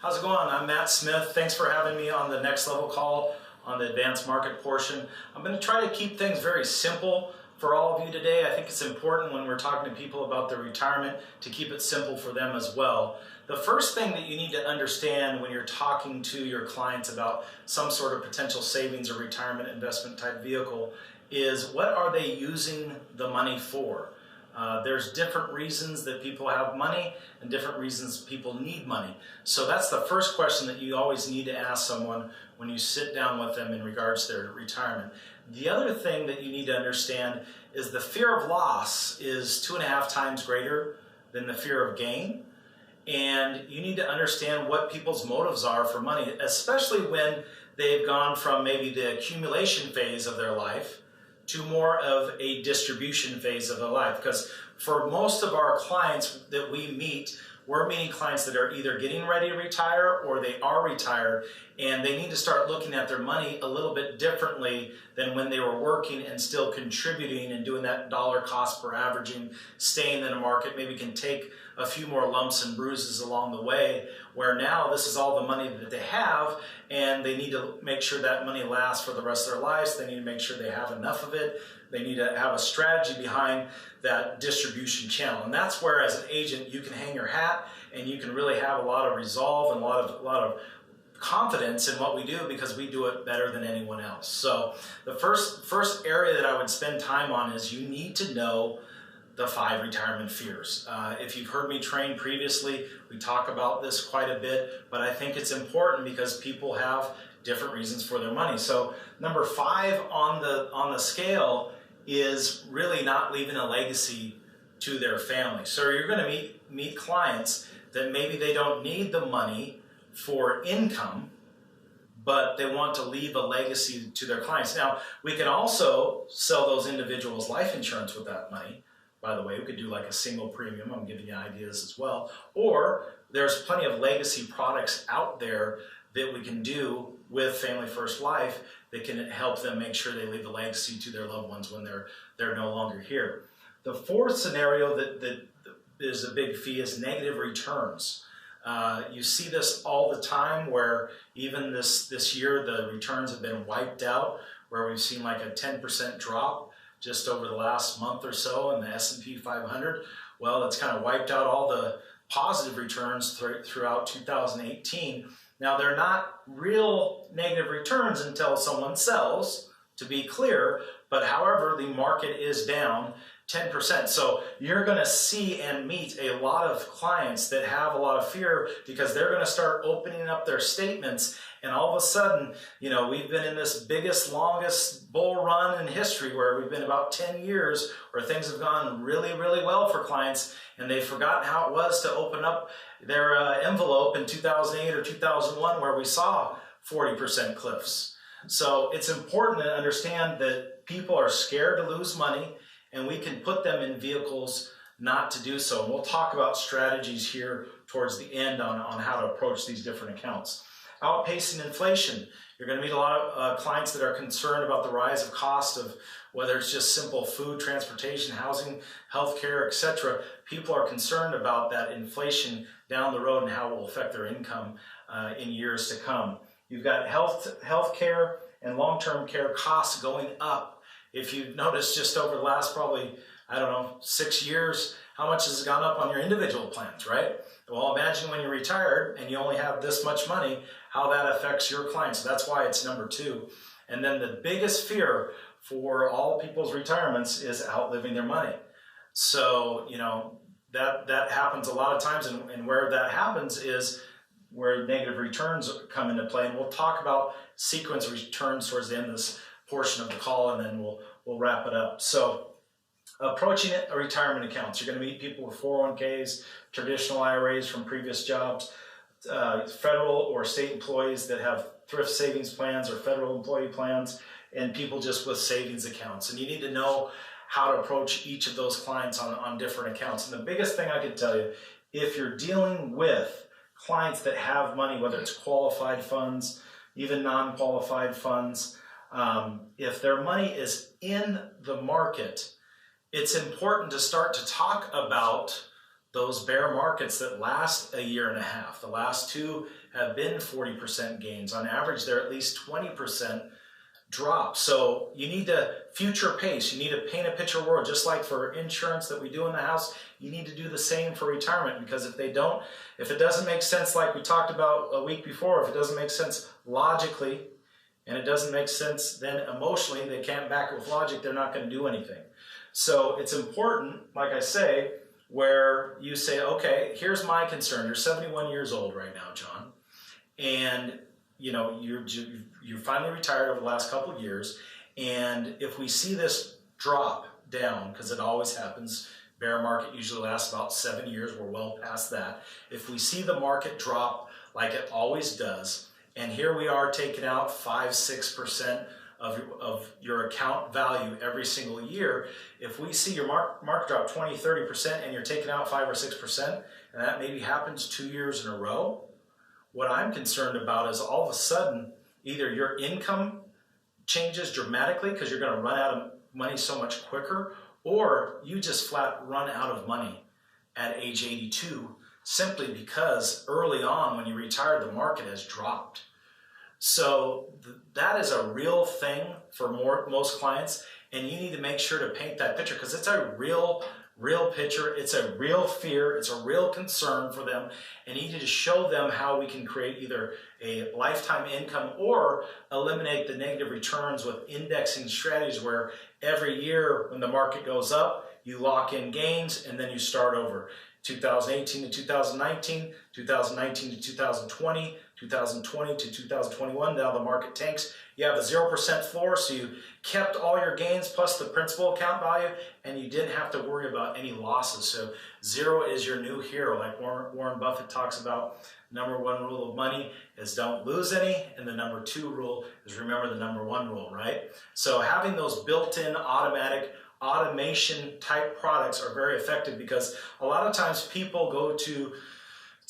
How's it going? I'm Matt Smith. Thanks for having me on the Next Level call on the advanced market portion. I'm going to try to keep things very simple for all of you today. I think it's important when we're talking to people about their retirement to keep it simple for them as well. The first thing that you need to understand when you're talking to your clients about some sort of potential savings or retirement investment type vehicle is what are they using the money for? There's different reasons that people have money and different reasons people need money. So that's the first question that you always need to ask someone when you sit down with them in regards to their retirement. The other thing that you need to understand is the fear of loss is 2.5 times greater than the fear of gain. And you need to understand what people's motives are for money, especially when they've gone from maybe the accumulation phase of their life to more of a distribution phase of their life. Because for most of our clients that we meet, we're meeting clients that are either getting ready to retire or they are retired, and they need to start looking at their money a little bit differently than when they were working and still contributing and doing that dollar cost per averaging, staying in the market, maybe can take a few more lumps and bruises along the way, where now this is all the money that they have and they need to make sure that money lasts for the rest of their lives. They need to make sure they have enough of it. They need to have a strategy behind that distribution channel. And that's where, as an agent, you can hang your hat and you can really have a lot of resolve and a lot of confidence in what we do, because we do it better than anyone else. So the first area that I would spend time on is you need to know the 5 retirement fears. If you've heard me train previously, we talk about this quite a bit, but I think it's important because people have different reasons for their money. So number 5 on the scale is really not leaving a legacy to their family. So you're going to meet clients that maybe they don't need the money for income, but they want to leave a legacy to their clients. Now, we can also sell those individuals life insurance with that money. By the way, we could do like a single premium. I'm giving you ideas as well. Or there's plenty of legacy products out there that we can do with Family First Life that can help them make sure they leave a legacy to their loved ones when they're no longer here. The 4th scenario that is a big fee is negative returns. You see this all the time, where even this year the returns have been wiped out, where we've seen like a 10% drop just over the last month or so in the S&P 500. Well, it's kind of wiped out all the positive returns throughout 2018. Now, they're not real negative returns until someone sells, to be clear, but however, the market is down 10%. So you're going to see and meet a lot of clients that have a lot of fear, because they're going to start opening up their statements, and all of a sudden, you know, we've been in this biggest, longest bull run in history, where we've been about 10 years where things have gone really, really well for clients, and they've forgotten how it was to open up their envelope in 2008 or 2001, where we saw 40% cliffs. So it's important to understand that people are scared to lose money, and we can put them in vehicles not to do so. And we'll talk about strategies here towards the end on how to approach these different accounts. Outpacing inflation. You're going to meet a lot of clients that are concerned about the rise of cost of whether it's just simple food, transportation, housing, healthcare, etc. People are concerned about that inflation down the road and how it will affect their income in years to come. You've got healthcare and long-term care costs going up. If you've noticed just over the last probably, 6 years, how much has gone up on your individual plans, right? Well, imagine when you're retired and you only have this much money, how that affects your clients. So that's why it's number 2. And then the biggest fear for all people's retirements is outliving their money. So, you know, that happens a lot of times, and where that happens is where negative returns come into play. And we'll talk about sequence returns towards the end of this portion of the call, and then we'll wrap it up. So approaching retirement accounts, you're going to meet people with 401ks, traditional IRAs from previous jobs, federal or state employees that have thrift savings plans or federal employee plans, and people just with savings accounts. And you need to know how to approach each of those clients on different accounts. And the biggest thing I can tell you, if you're dealing with clients that have money, whether it's qualified funds, even non-qualified funds, if their money is in the market, it's important to start to talk about those bear markets that last a year and a half. The last two have been 40% gains. On average, they're at least 20% drop. So you need to future pace. You need to paint a picture world, just like for insurance that we do in the house. You need to do the same for retirement, because if it doesn't make sense, like we talked about a week before, if it doesn't make sense logically and it doesn't make sense then emotionally, they can't back it with logic, they're not going to do anything. So it's important, like I say, where you say, okay, here's my concern. You're 71 years old right now, John, and you're finally retired over the last couple of years, and if we see this drop down, because it always happens, bear market usually lasts about 7 years, we're well past that. If we see the market drop like it always does, and here we are taking out 5-6% of your account value every single year, if we see your market drop 20-30% and you're taking out 5 or 6%, and that maybe happens 2 years in a row, what I'm concerned about is all of a sudden either your income changes dramatically because you're going to run out of money so much quicker, or you just flat run out of money at age 82 simply because early on when you retire, the market has dropped. So that is a real thing for most clients, and you need to make sure to paint that picture, because it's a real picture, it's a real fear, it's a real concern for them, and you need to show them how we can create either a lifetime income or eliminate the negative returns with indexing strategies, where every year when the market goes up, you lock in gains and then you start over. 2018 to 2019, 2019 to 2020, 2020 to 2021, now the market tanks. You have a 0% floor, so you kept all your gains plus the principal account value, and you didn't have to worry about any losses. So zero is your new hero. Like Warren Buffett talks about, number one rule of money is don't lose any, and the number two rule is remember the number one rule, right? So having those built-in automatic automation type products are very effective, because a lot of times people go to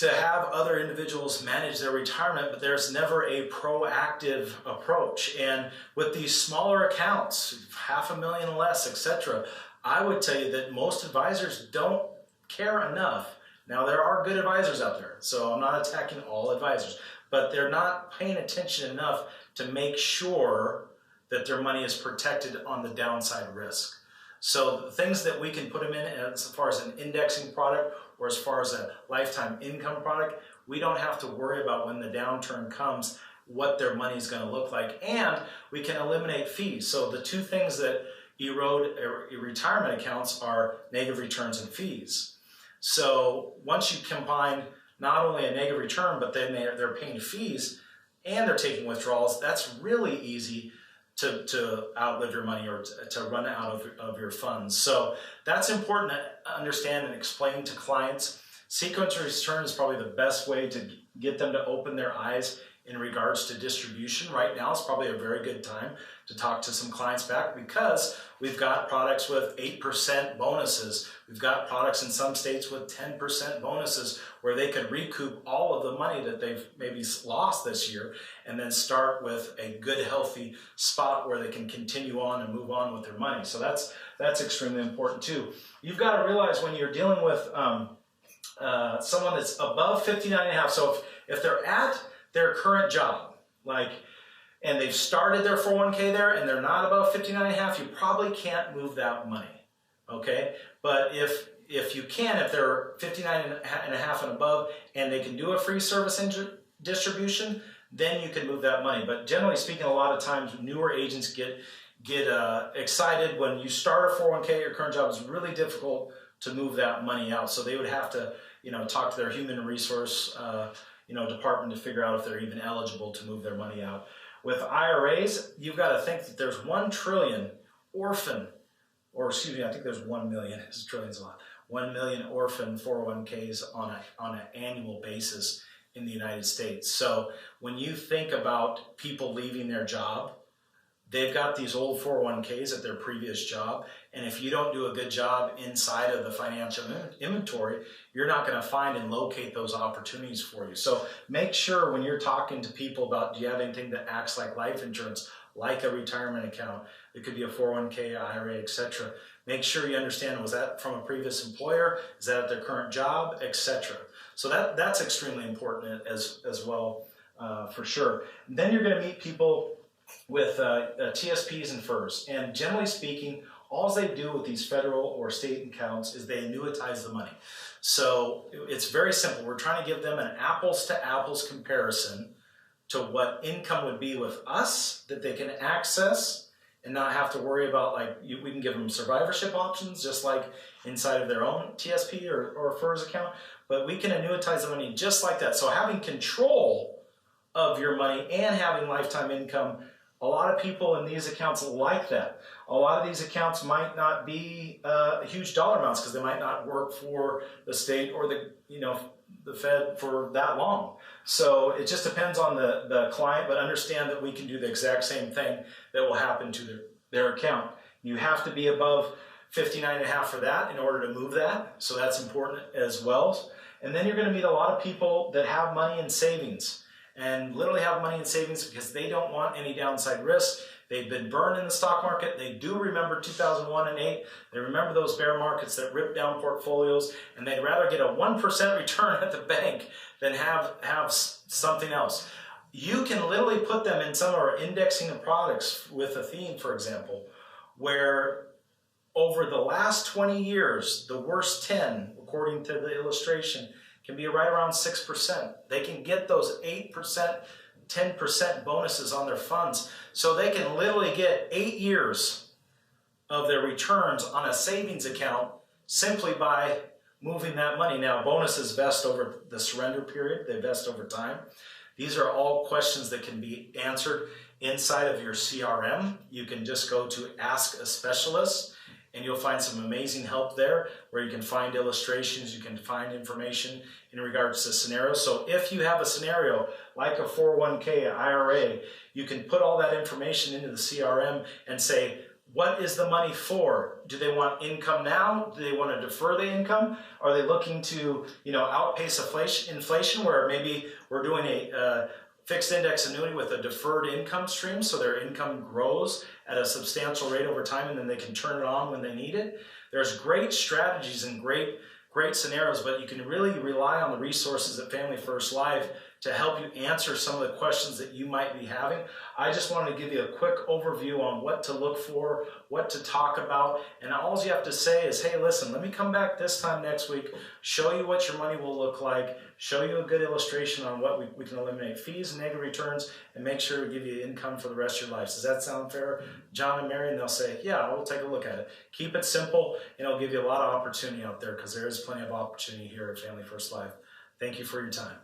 have other individuals manage their retirement, but there's never a proactive approach. And with these smaller accounts, $500,000 and less, etc., I would tell you that most advisors don't care enough. Now, there are good advisors out there, so I'm not attacking all advisors, but they're not paying attention enough to make sure that their money is protected on the downside risk. So the things that we can put them in as far as an indexing product or as far as a lifetime income product, we don't have to worry about when the downturn comes what their money is going to look like, and we can eliminate fees. So the two things that erode retirement accounts are negative returns and fees. So once you combine not only a negative return, but then they're paying fees and they're taking withdrawals, that's really easy to outlive your money or to run out of your funds. So that's important to understand and explain to clients. Sequence return is probably the best way to get them to open their eyes in regards to distribution. Right now is probably a very good time to talk to some clients back, because we've got products with 8% bonuses. We've got products in some states with 10% bonuses where they could recoup all of the money that they've maybe lost this year and then start with a good, healthy spot where they can continue on and move on with their money. So that's extremely important too. You've got to realize when you're dealing with someone that's above 59.5, so if they're at their current job, and they've started their 401k there and they're not above 59.5, you probably can't move that money, okay? But if you can, if they're 59.5 and above and they can do a free service distribution, then you can move that money. But generally speaking, a lot of times newer agents get excited when you start a 401k at your current job. It's really difficult to move that money out. So they would have to, talk to their human resource department to figure out if they're even eligible to move their money out. With IRAs, you've got to think that there's 1 trillion orphan, or excuse me, I think there's 1 million, this trillion's a lot, 1 million orphan 401ks on an annual basis in the United States. So when you think about people leaving their job, they've got these old 401ks at their previous job, and if you don't do a good job inside of the financial inventory, you're not going to find and locate those opportunities for you. So make sure when you're talking to people about, do you have anything that acts like life insurance, like a retirement account, it could be a 401k, IRA, etc., Make sure you understand, was that from a previous employer? Is that at their current job, etc. So that's extremely important as well, for sure. And then you're going to meet people with TSPs and FERS. And generally speaking, all they do with these federal or state accounts is they annuitize the money. So it's very simple. We're trying to give them an apples to apples comparison to what income would be with us that they can access and not have to worry about, like, we can give them survivorship options just like inside of their own TSP or FERS account, but we can annuitize the money just like that. So having control of your money and having lifetime income, a lot of people in these accounts like that. A lot of these accounts might not be huge dollar amounts because they might not work for the state or the Fed for that long. So it just depends on the client, but understand that we can do the exact same thing that will happen to their account. You have to be above 59.5 for that in order to move that. So that's important as well. And then you're going to meet a lot of people that have money in savings and literally have money in savings because they don't want any downside risk. They've been burned in the stock market. They do remember 2001 and 8. They remember those bear markets that ripped down portfolios, and they'd rather get a 1% return at the bank than have something else. You can literally put them in some of our indexing of products with Athene, for example, where over the last 20 years, the worst 10, according to the illustration, can be right around 6%. They can get those 8%, 10% bonuses on their funds. So they can literally get 8 years of their returns on a savings account simply by moving that money. Now, bonuses vest over the surrender period. They vest over time. These are all questions that can be answered inside of your CRM. You can just go to Ask a Specialist, and you'll find some amazing help there where you can find illustrations, you can find information in regards to scenarios. So if you have a scenario like a 401k, an IRA, you can put all that information into the CRM and say, what is the money for? Do they want income now? Do they want to defer the income? Are they looking to, outpace inflation where maybe we're doing a fixed index annuity with a deferred income stream so their income grows at a substantial rate over time and then they can turn it on when they need it? There's great strategies and great scenarios, but you can really rely on the resources at Family First Life to help you answer some of the questions that you might be having. I just wanted to give you a quick overview on what to look for, what to talk about, and all you have to say is, hey, listen, let me come back this time next week, show you what your money will look like, show you a good illustration on what we can eliminate fees and negative returns, and make sure to give you income for the rest of your life. Does that sound fair, John and Mary? And they'll say, yeah, we'll take a look at it. Keep it simple, and it'll give you a lot of opportunity out there because there is plenty of opportunity here at Family First Life. Thank you for your time.